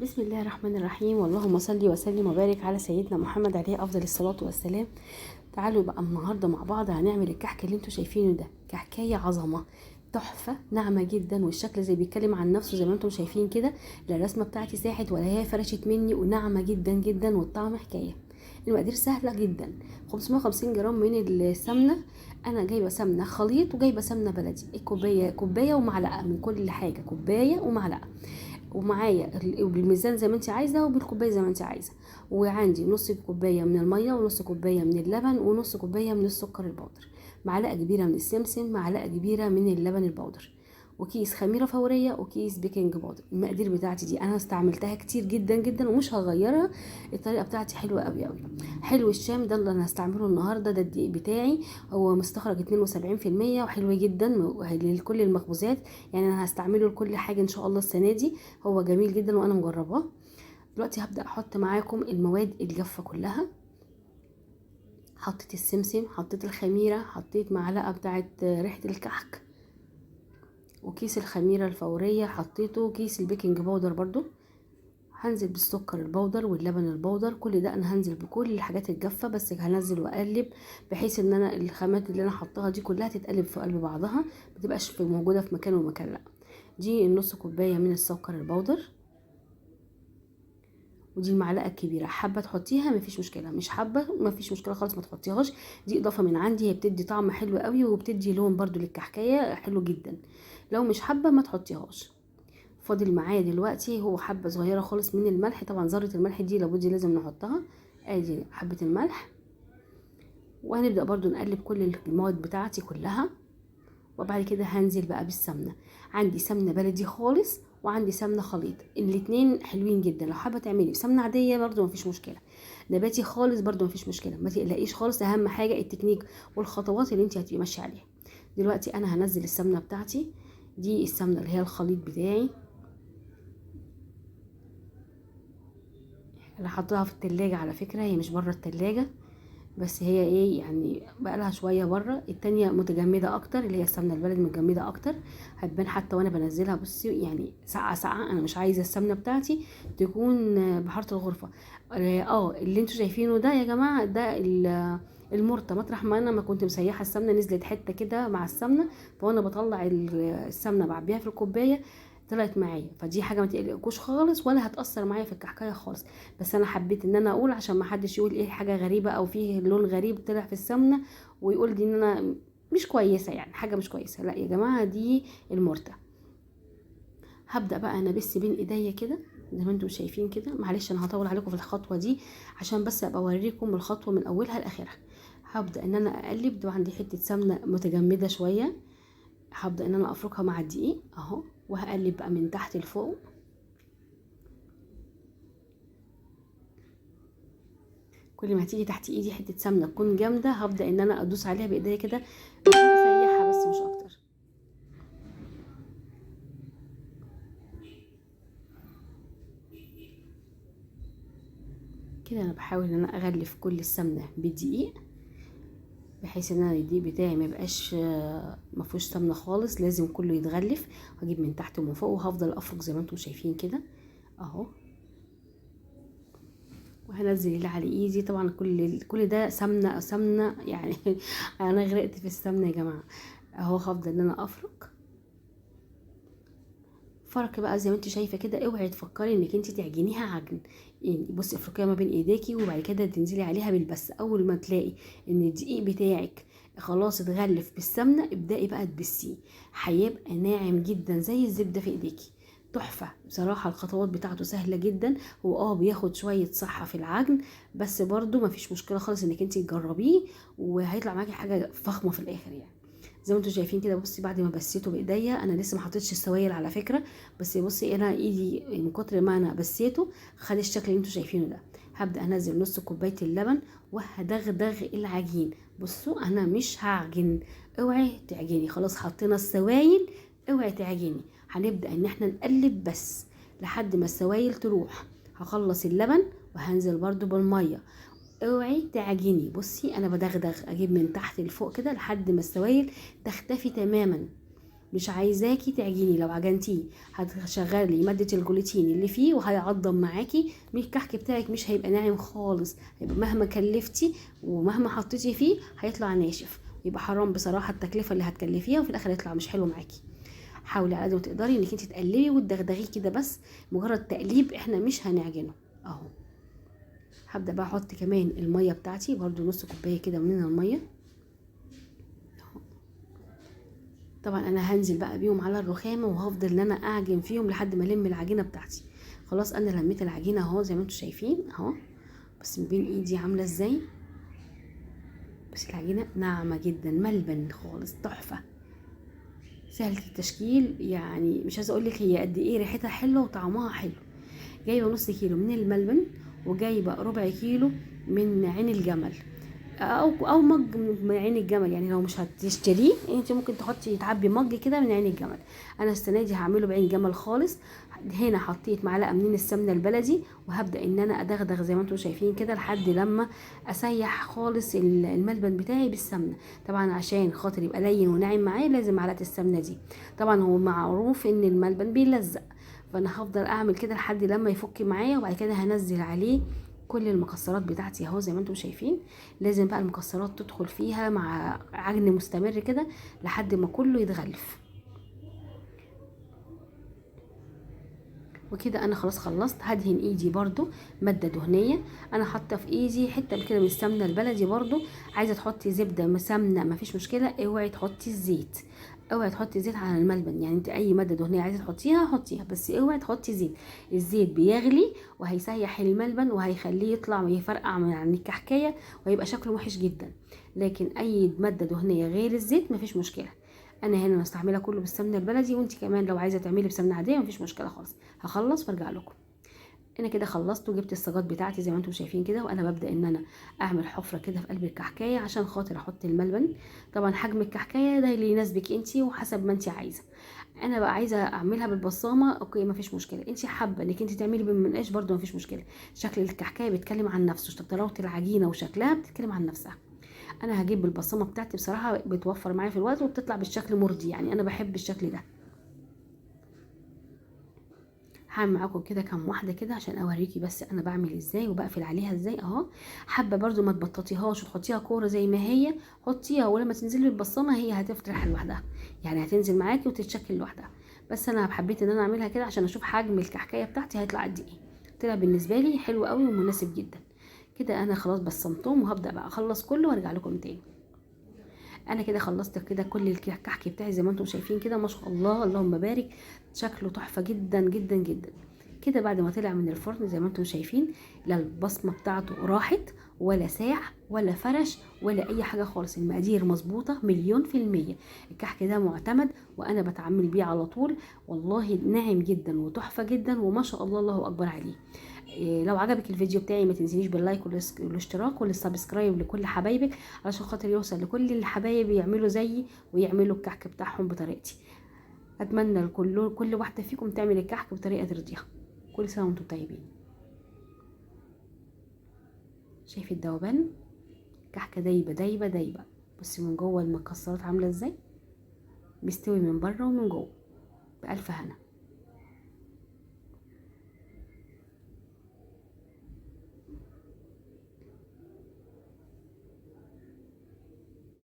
بسم الله الرحمن الرحيم، واللهم صل وسلم وبارك على سيدنا محمد عليه افضل الصلاه والسلام. تعالوا بقى النهارده مع بعض هنعمل الكحك اللي انتوا شايفينه ده. كحكايه عظمه تحفه ناعمه جدا، والشكل زي بيتكلم عن نفسه زي ما انتم شايفين كده. لا الرسمه بتاعتي ساحت ولا هي فرشت مني، وناعمه جدا جدا، والطعم حكايه. المقادير سهله جدا. 550 جرام من السمنه. انا جايبه سمنه خليط وجايبه سمنه بلدي، كوبايه ومعلقه من كل حاجه، كوبايه ومعلقه. ومعايا بالميزان زي ما انت عايزه، وبالكوبايه زي ما انت عايزه. وعندي نص كوبايه من الميه، ونص كوبايه من اللبن، ونص كوبايه من السكر البودر. معلقه كبيره من السمسم، معلقه كبيره من اللبن البودر. وكيس خميره فوريه، وكيس بيكنج باودر. المقادير بتاعتي دي انا استعملتها كتير جدا جدا ومش هغيرها. الطريقه بتاعتي حلوه قوي قوي. حلو الشام ده اللي انا هستعمله النهارده، ده الدقيق بتاعي. هو مستخرج 72% وحلو جدا لكل المخبوزات. يعني انا هستعمله لكل حاجه ان شاء الله السنه دي. هو جميل جدا وانا مجرباه. دلوقتي هبدا احط معاكم المواد الجافه كلها. حطيت السمسم، حطيت الخميره، حطيت معلقه بتاعه ريحه الكحك، وكيس الخميره الفوريه حطيته، كيس البيكنج باودر برضو. هنزل بالسكر البودر واللبن البودر، كل ده انا هنزل بكل الحاجات الجافه، بس هنزل واقلب بحيث ان انا الخامات اللي انا حطاها دي كلها تتقلب في قلب بعضها، ما تبقاش موجوده في مكان ومكان، لا. دي النص كوبايه من السكر البودر، ودي المعلقه الكبيره. حابه تحطيها مفيش مشكله، مش حابه مفيش مشكله خالص ما تحطيهاش. دي اضافه من عندي، هي بتدي طعم حلو قوي وبتدي لون برضو للكحكايه حلو جدا. لو مش حابه ما تحطيهاش. فاضل معايا دلوقتي هو حبه صغيره خالص من الملح، طبعا ذره الملح دي لابد لازم نحطها. ادي حبه الملح. وهنبدا برضو نقلب كل المواد بتاعتي كلها. وبعد كده هنزل بقى بالسمنه. عندي سمنه بلدي خالص وعندي سمنه خليط، الاتنين حلوين جدا. لو حابه تعملي بسمنه عاديه برضو مفيش مشكله، نباتي خالص برضو مفيش مشكله، ما تقلقيش خالص. اهم حاجه التكنيك والخطوات اللي انت هتبقي ماشيه عليها. دلوقتي انا هنزل السمنه بتاعتي. دي السمنه اللي هي الخليط بتاعي. انا حاطاها في التلاجة على فكره، هي مش بره التلاجة، بس هي ايه يعني بقالها شويه بره. التانية متجمده اكتر، اللي هي السمنه البلدي متجمده اكتر. هتبان حتى وانا بنزلها، بصي يعني ساقعه ساقعه. انا مش عايزه السمنه بتاعتي تكون بحاره الغرفه. اللي انتوا شايفينه ده يا جماعه ده المرطه. مطرح ما انا ما كنت مسيحه السمنه نزلت حته كده مع السمنه، فانا بطلع السمنه بعبيها في الكوبايه طلعت معايا. فدي حاجه ما تقلقوش خالص ولا هتاثر معايا في الكحكايه خالص. بس انا حبيت ان انا اقول عشان ما حدش يقول ايه حاجه غريبه او فيه لون غريب طلع في السمنه، ويقول دي ان انا مش كويسه، يعني حاجه مش كويسه. لا يا جماعه دي المرته. هبدا بقى انا بس بين ايديا كده زي ما انتم شايفين كده. معلش انا هطول عليكم في الخطوه دي عشان بس ابقى اوريكم الخطوه من اولها لاخرها. هبدا ان انا اقلب. ده عندي حته سمنه متجمده شويه، هبدا ان انا افركها مع الدقيق اهو، وهقلب بقى من تحت لفوق. كل ما هتيجي تحت ايدي حته سمنه تكون جامده، هبدا ان انا ادوس عليها بايديا كده، اسيحها بس مش اكتر. كده انا بحاول ان انا اغلف كل السمنه بالدقيق، بحيث ان انا الدقيق بتاعي ما يبقاش ما فيهوش سمنه خالص، لازم كله يتغلف. هجيب من تحت ومن فوق وهفضل افرك زي ما انتم شايفين كده اهو. وهنزل اللي على ايدي. طبعا كل ده سمنه سمنه يعني انا غرقت في السمنه يا جماعه اهو. هفضل ان انا افرك فرك بقى زي ما انت شايفه كده. اوعي تفكري انك انت تعجنيها عجن، يعني بصي افركيها ما بين ايديكي وبعد كده تنزلي عليها بالبس. اول ما تلاقي ان الدقيق بتاعك خلاص اتغلف بالسمنه، ابدأي بقى تبسيه. هيبقى ناعم جدا زي الزبده في ايديكي. تحفه بصراحه. الخطوات بتاعته سهله جدا. هو بياخد شويه صحه في العجن، بس برضو ما فيش مشكله خالص انك انت تجربيه، وهيطلع معاكي حاجه فخمه في الاخر يعني. زي ما انتم شايفين كده. بصي بعد ما بسيته بايديا، انا لسه ما حطيتش السوائل على فكره، بس بصي انا ايدي من كتر ما انا بسيته خد الشكل اللي انتوا شايفينه ده. هبدا انزل نص كوبايه اللبن وهدغدغ العجين. بصوا انا مش هعجن، اوعي تعجني. خلاص حطينا السوائل، اوعي تعجني. هنبدا ان احنا نقلب بس لحد ما السوائل تروح. هخلص اللبن وهنزل برضو بالميه. اوعي تعجني. بصي انا بدغدغ اجيب من تحت لفوق كده لحد ما السوائل تختفي تماما. مش عايزاكي تعجني، لو عجنتيه هتشغلي ماده الجلوتين اللي فيه وهيعضم معاكي، الكحك بتاعك مش هيبقى ناعم خالص، هيبقى مهما كلفتي ومهما حطيتي فيه هيطلع ناشف، يبقى حرام بصراحه التكلفه اللي هتكلفيها وفي الاخر يطلع مش حلو معاكي. حاولي على قد ما تقدري انك انت تقلبي وتدغدغيه كده، بس مجرد تقليب، احنا مش هنعجنه اهو. هبدا بقى احط كمان الميه بتاعتي برضو نص كوبايه كده من الميه. طبعا انا هنزل بقى بيهم على الرخامه وهفضل ان انا اعجن فيهم لحد ما الم العجينه بتاعتي. خلاص انا لميت العجينه اهو زي ما انتم شايفين اهو، بس من بين ايدي عامله ازاي، بس العجينه ناعمه جدا، ملبن خالص، تحفه، سهله التشكيل، يعني مش عايزه اقول لك هي قد ايه ريحتها حلوه وطعمها حلو. جايبه نص كيلو من الملبن، وجايبه ربع كيلو من عين الجمل، او مج من عين الجمل، يعني لو مش هتشتريه انت ممكن تحطي تعبي مج كده من عين الجمل. انا السنه دي هعمله بعين جمل خالص. هنا حطيت معلقه من السمنه البلدي، وهبدا ان انا ادغدغ زي ما انتم شايفين كده لحد لما اسيح خالص الملبن بتاعي بالسمنه. طبعا عشان خاطر يبقى لين وناعم معايا لازم معلقه السمنه دي. طبعا هو معروف ان الملبن بيلزق، فانا هفضل اعمل كده لحد لما يفك معايا، وبعد كده هنزل عليه كل المكسرات بتاعتي اهو زي ما انتم شايفين. لازم بقى المكسرات تدخل فيها مع عجن مستمر كده لحد ما كله يتغلف. وكده انا خلاص خلصت. هدهن ايدي برضو ماده دهنيه، انا حاطه في ايدي حته كده من السمنه البلدي برضو. عايزه تحطي زبده سمنه مفيش مشكله، اوعي تحطي الزيت، اوعي تحطي زيت على الملبن، يعني انت اي ماده دهنيه عايزه تحطيها حطيها، بس اوعي تحطي زيت. الزيت بيغلي وهيسيح الملبن وهيخليه يطلع يفرقع من عن الكحكايه وهيبقى شكله وحش جدا. لكن اي ماده دهنيه غير الزيت مفيش مشكله. انا هنا مستعمله كله بالسمنه البلدي، وانت كمان لو عايزه تعملي بسمنه عاديه مفيش مشكله خالص. هخلص وارجع لكم. انا كده خلصت وجبت الصاجات بتاعتي زي ما انتم شايفين كده، وانا ببدا ان انا اعمل حفره كده في قلب الكحكايه عشان خاطر احط الملبن. طبعا حجم الكحكايه ده اللي يناسبك انت وحسب ما انت عايزه. انا بقى عايزه اعملها بالبصامه، اوكي مفيش مشكله. انت حابه انك انت تعملي بالمنقاش برده مفيش مشكله. شكل الكحكايه بيتكلم عن نفسه، طراوه العجينه وشكلها بتتكلم عن نفسها. انا هجيب بالبصامه بتاعتي، بصراحه بتوفر معايا في الوقت وبتطلع بالشكل مرضي، يعني انا بحب الشكل ده. هعمل معاكم كده كام واحده كده عشان اوريكي بس انا بعمل ازاي وبقفل عليها ازاي اهو. حابه برضو ما تبططيهاش وتحطيها كوره زي ما هي، حطيها ولما تنزلي بالبصامه هي هتفتح لوحدها، يعني هتنزل معاكي وتتشكل لوحدها. بس انا حبيت ان انا اعملها كده عشان اشوف حجم الكحكايه بتاعتي هيطلع قد ايه. طلع بالنسبه لي حلو قوي ومناسب جدا. كده انا خلاص بصمتهم وهبدا بقى اخلص كله وارجع لكم تاني. انا كده خلصت كده كل الكحك بتاعي زي ما انتم شايفين كده، ما شاء الله اللهم بارك، شكله تحفه جدا جدا جدا. كده بعد ما طلع من الفرن زي ما انتم شايفين، لا البصمه بتاعته راحت ولا ساح ولا فرش ولا اي حاجه خالص، المقادير مظبوطه مليون في الميه. الكحك ده معتمد وانا بتعامل بيه على طول، والله ناعم جدا وتحفه جدا وما شاء الله الله اكبر عليه. لو عجبك الفيديو بتاعي ما تنسينيش باللايك والاشتراك والسبسكرايب لكل حبايبك، علشان خاطر يوصل لكل الحبايب يعملوا زيي ويعملوا الكحك بتاعهم بطريقتي. اتمنى كل واحده فيكم تعمل الكحك بطريقه ترضيها. كل سنه وانتم طيبين. شايف الذوبان؟ كحكه دايبه دايبه دايبه. بصي من جوه المكسرات عامله ازاي، مستوي من بره ومن جوه، بألف هنا.